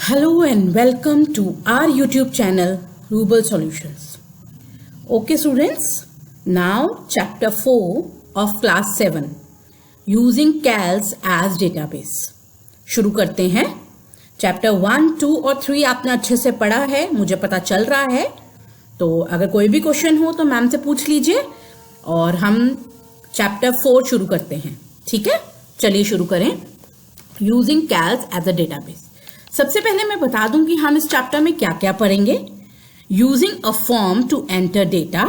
Hello and welcome to our YouTube channel Rubal Solutions. Okay students, now chapter 4 of class 7 using CALS as database. शुरू करते हैं. Chapter 1, 2 और 3 आपने अच्छे से पढ़ा है, मुझे पता चल रहा है. तो अगर कोई भी क्वेश्चन हो तो मैम से पूछ लीजिए और हम चैप्टर 4 शुरू करते हैं. ठीक है, चलिए शुरू करें. Using CALS as a database. सबसे पहले मैं बता दूं कि हम इस चैप्टर में क्या क्या पढ़ेंगे. Using a form to enter data,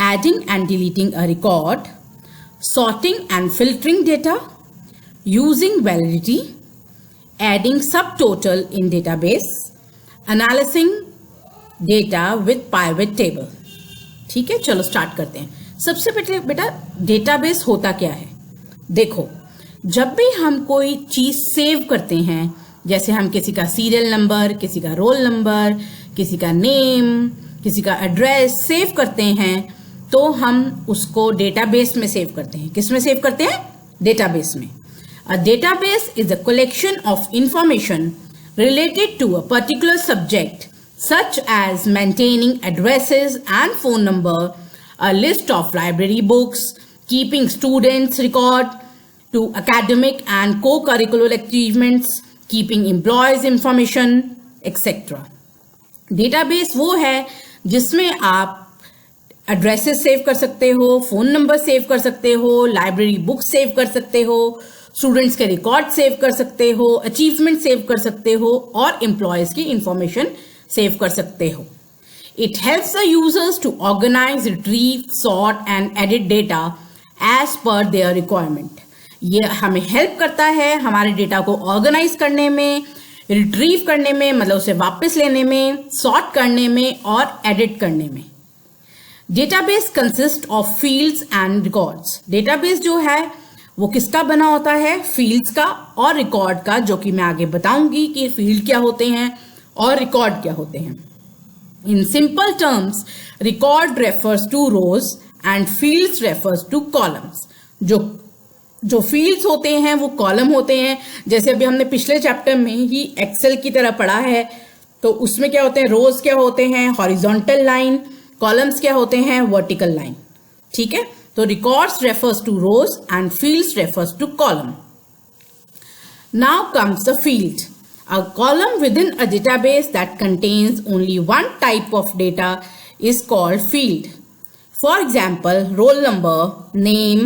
adding and deleting a record, sorting and filtering data, using validity, adding subtotal in database, analysing data with pivot table. ठीक है, चलो स्टार्ट करते हैं. सबसे पहले बेटा डेटाबेस होता क्या है. देखो, जब भी हम कोई चीज सेव करते हैं, जैसे हम किसी का सीरियल नंबर, किसी का रोल नंबर, किसी का नेम, किसी का एड्रेस सेव करते हैं, तो हम उसको डेटाबेस में सेव करते हैं. किस में सेव करते हैं? डेटाबेस में. A database is a collection of information related to a particular subject, such as maintaining addresses and phone number, a list of library books, keeping students' record to academic and co-curricular achievements, keeping employees information, etc. Database वो है जिसमें आप addresses save कर सकते हो, phone number save कर सकते हो, लाइब्रेरी बुक सेव कर सकते हो, स्टूडेंट्स के रिकॉर्ड सेव कर सकते हो, अचीवमेंट सेव कर सकते हो और एम्प्लॉयज की इंफॉर्मेशन सेव कर सकते हो. It helps the users to organise, retrieve, sort and edit data as per their requirement. ये हमें हेल्प करता है हमारे डेटा को ऑर्गेनाइज करने में, रिट्रीव करने में, मतलब उसे वापस लेने में, सॉर्ट करने में और एडिट करने में. Database consist of fields and records. Database जो है वो किसका बना होता है? फील्ड्स का और रिकॉर्ड का, जो कि मैं आगे बताऊंगी कि फील्ड क्या होते हैं और रिकॉर्ड क्या होते हैं. In simple terms, record refers to rows and fields refers to columns. जो फील्ड्स होते हैं वो कॉलम होते हैं. जैसे अभी हमने पिछले चैप्टर में ही एक्सेल की तरह पढ़ा है, तो उसमें क्या होते हैं? रोज क्या होते हैं? Horizontal line. कॉलम्स क्या होते हैं? Vertical line. ठीक है, तो records refers to rows and fields refers to column. Now comes the field. A column within a database that contains only one type of data is called field. For example, roll number, name,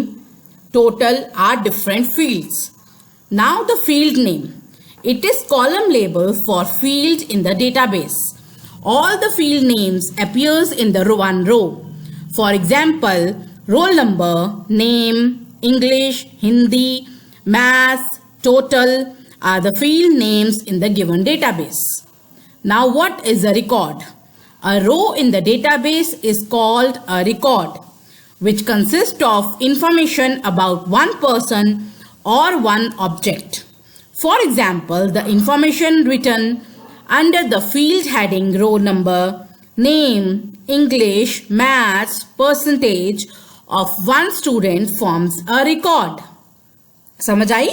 total are different fields. Now the field name. It is column label for field in the database. All the field names appears in the one row. For example, roll number, name, English, Hindi, maths, total are the field names in the given database. Now what is a record? A row in the database is called a record, which consists of information about one person or one object. For example, the information written under the field heading row number, name, English, maths, percentage of one student forms a record. समझ आई?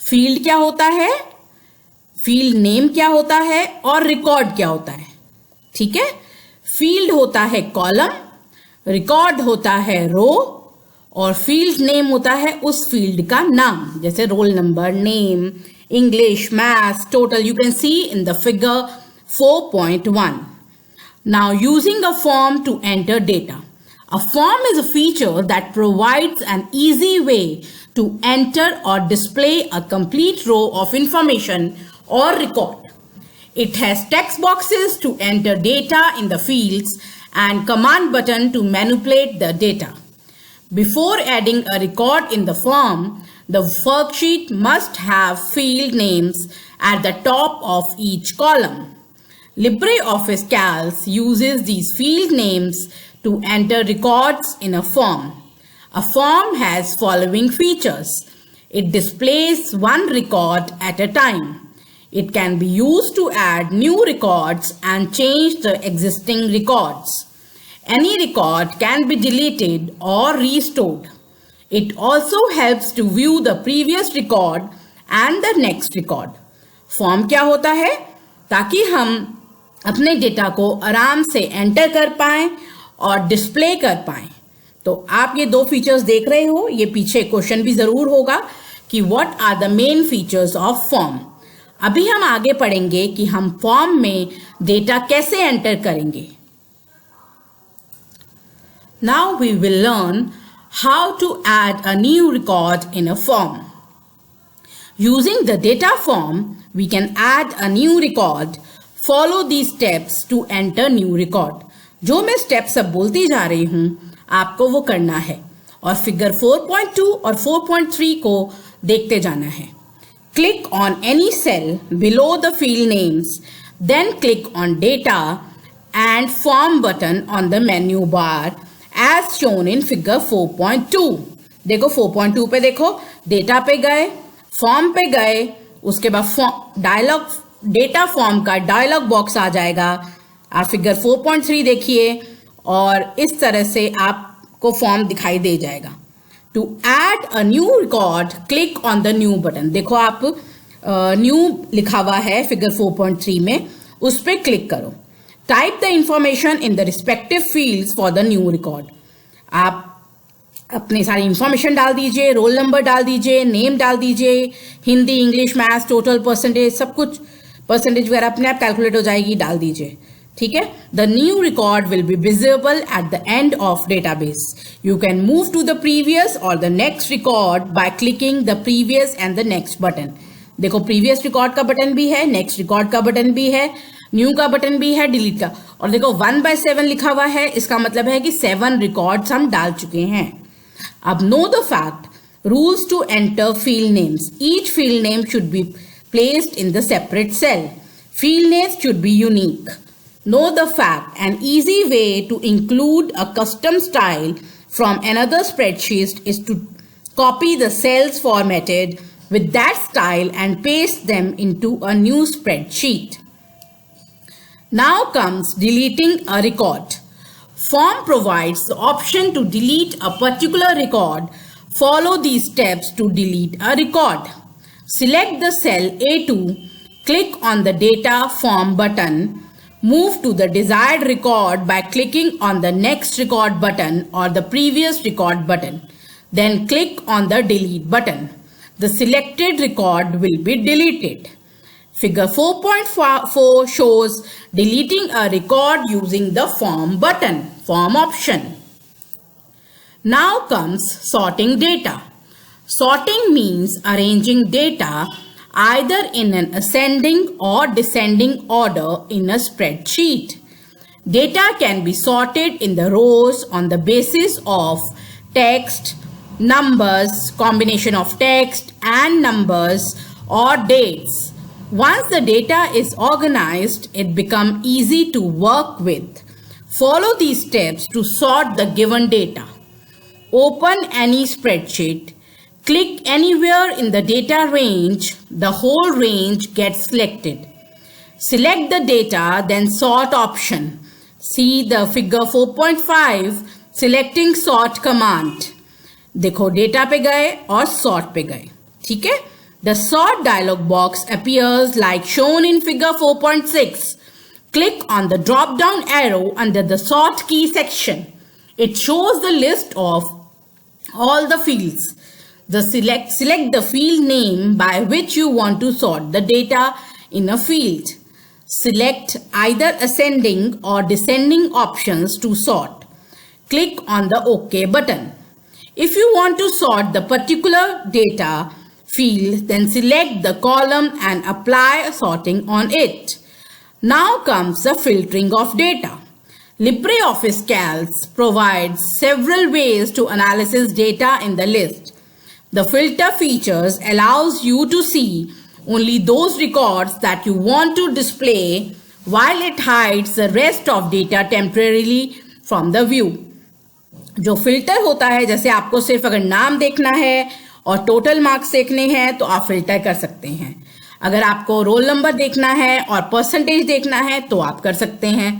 Field क्या होता है, field name क्या होता है और record क्या होता है. ठीक है, फील्ड होता है कॉलम, रिकॉर्ड होता है रो और फील्ड नेम होता है उस फील्ड का नाम. जैसे roll number, name, English, maths, total. You can see in the figure 4.1. Now using a form to enter data. A form is a feature that provides an easy way to enter or display a complete row of information or record. It has text boxes to enter data in the fields and command button to manipulate the data. Before adding a record in the form, the worksheet must have field names at the top of each column. LibreOffice Calc uses these field names to enter records in a form. A form has following features. It displays one record at a time. It can be used to add new records and change the existing records. Any record can be deleted or restored. It also helps to view the previous record and the next record. Form क्या होता है? ताकि हम अपने data को आराम से enter कर पाएं और डिस्प्ले कर पाएं। तो आप ये दो फीचर्स देख रहे हो, ये पीछे क्वेश्चन भी जरूर होगा कि what are the main features of form. अभी हम आगे पढ़ेंगे कि हम फॉर्म में डेटा कैसे एंटर करेंगे। Now we will learn how to add a new record in a form. Using the data form, we can add a new record. Follow these steps to enter new record. जो मैं steps अब बोलती जा रही हूँ, आपको वो करना है और फिगर 4.2 और 4.3 को देखते जाना है। Click on any cell below the field names, then click on data and form button on the menu bar as shown in figure 4.2. देखो 4.2 पे देखो, डेटा पे गए, फॉर्म पे गए, उसके बाद डायलॉग डेटा फॉर्म का डायलॉग बॉक्स आ जाएगा। आप फिगर 4.3 देखिए और इस तरह से आपको फॉर्म दिखाई दे जाएगा। To add a new record click on the new button. देखो आप न्यू लिखा हुआ है फिगर 4.3 में, उस पर क्लिक करो। Type the information in the respective fields for the new record. आप अपनी सारी इंफॉर्मेशन डाल दीजिए, रोल नंबर डाल दीजिए, नेम डाल दीजिए, Hindi, English, maths, total, percentage, सब कुछ परसेंटेज वगैरह अपने आप कैलकुलेट हो जाएगी, डाल दीजिए। ठीक है। The new record will be visible at the end of database. You can move to the previous और the next record by clicking the previous and the next button. देखो प्रीवियस रिकॉर्ड का button भी है, next record का button भी है, new का button भी है, डिलीट का। और देखो 1/7 लिखा हुआ है, इसका मतलब है कि 7 रिकॉर्ड्स हम डाल चुके हैं। अब know the fact, rules to enter field names. Each field name should be placed in the separate cell. Field names should be unique. Know the fact, an easy way to include a custom style from another spreadsheet is to copy the cells formatted with that style and paste them into a new spreadsheet. Now comes deleting a record. Form provides the option to delete a particular record. Follow these steps to delete a record. Select the cell A2, click on the data form button, move to the desired record by clicking on the next record button or the previous record button. Then click on the delete button. The selected record will be deleted. Figure 4.4 shows deleting a record using the form button, form option. Now comes sorting data. Sorting means arranging data either in an ascending or descending order in a spreadsheet. Data can be sorted in the rows on the basis of text, numbers, combination of text and numbers or dates. Once the data is organized, it becomes easy to work with. Follow these steps to sort the given data. Open any spreadsheet. Click anywhere in the data range. The whole range gets selected. Select the data, then sort option. See the figure 4.5, selecting sort command. देखो data पे गए और sort पे गए। ठीक है। The sort dialog box appears like shown in figure 4.6. Click on the drop down arrow under the sort key section. It shows the list of all the fields. Select the field name by which you want to sort the data in a field. Select either ascending or descending options to sort. Click on the OK button. If you want to sort the particular data field, then select the column and apply sorting on it. Now comes the filtering of data. LibreOffice Calc provides several ways to analyze data in the list. The filter features allows you to see only those records that you want to display, while it hides the rest of data temporarily from the view. जो filter होता है, जैसे आपको सिर्फ अगर नाम देखना है और टोटल मार्क्स देखने हैं तो आप फिल्टर कर सकते हैं। अगर आपको रोल नंबर देखना है और परसेंटेज देखना है तो आप कर सकते हैं।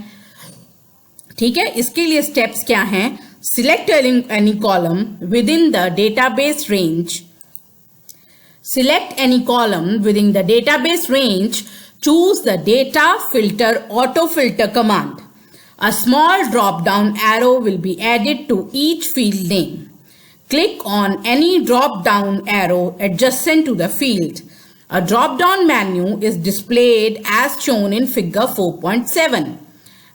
ठीक है। इसके लिए स्टेप्स क्या हैं? Select any column with in the database range. Select any column within the database range Choose the Data Filter Autofilter command. A small drop-down arrow will be added to each field name. Click on any drop-down arrow adjacent to the field. A drop-down menu is displayed as shown in figure 4.7.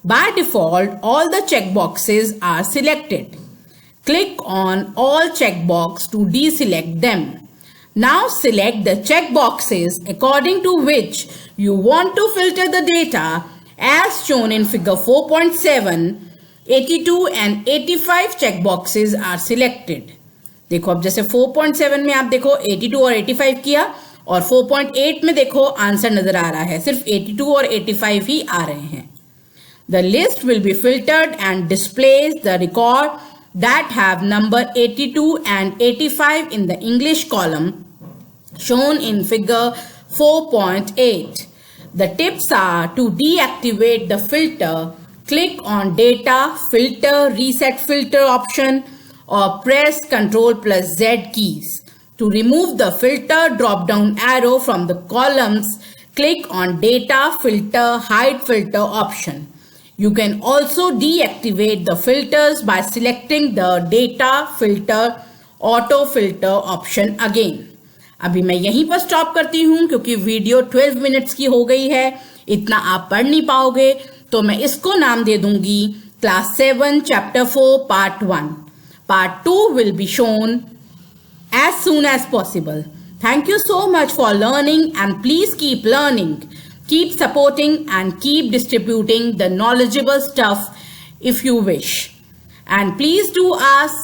By default, all the checkboxes are selected. Click on all checkboxes to deselect them. Now select the checkboxes according to which you want to filter the data as shown in figure 4.7. 82 and 85 checkboxes are selected. देखो अब जैसे 4.7 में आप देखो 82 और 85 किया और 4.8 में देखो आंसर नजर आ रहा है, सिर्फ 82 और 85 ही आ रहे हैं. The list will be filtered and displays the record that have number 82 and 85 in the English column shown in figure 4.8. The tips are to deactivate the filter, click on Data Filter Reset Filter option or press Ctrl+Z keys. To remove the filter drop-down arrow from the columns, click on Data Filter Hide Filter option. You can also deactivate the filters by selecting the Data Filter Auto Filter option again. अभी मैं यहीं पर stop करती हूँ क्योंकि video 12 minutes की हो गई है, इतना आप पढ़ नहीं पाओगे, तो मैं इसको नाम दे दूंगी class 7 chapter 4 part 1. Part 2 will be shown as soon as possible. Thank you so much for learning and please keep learning. Keep supporting and keep distributing the knowledgeable stuff if you wish. And please do ask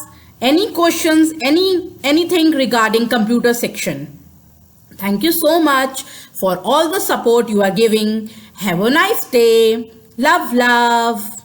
any questions, anything regarding computer section. Thank you so much for all the support you are giving. Have a nice day. Love, love.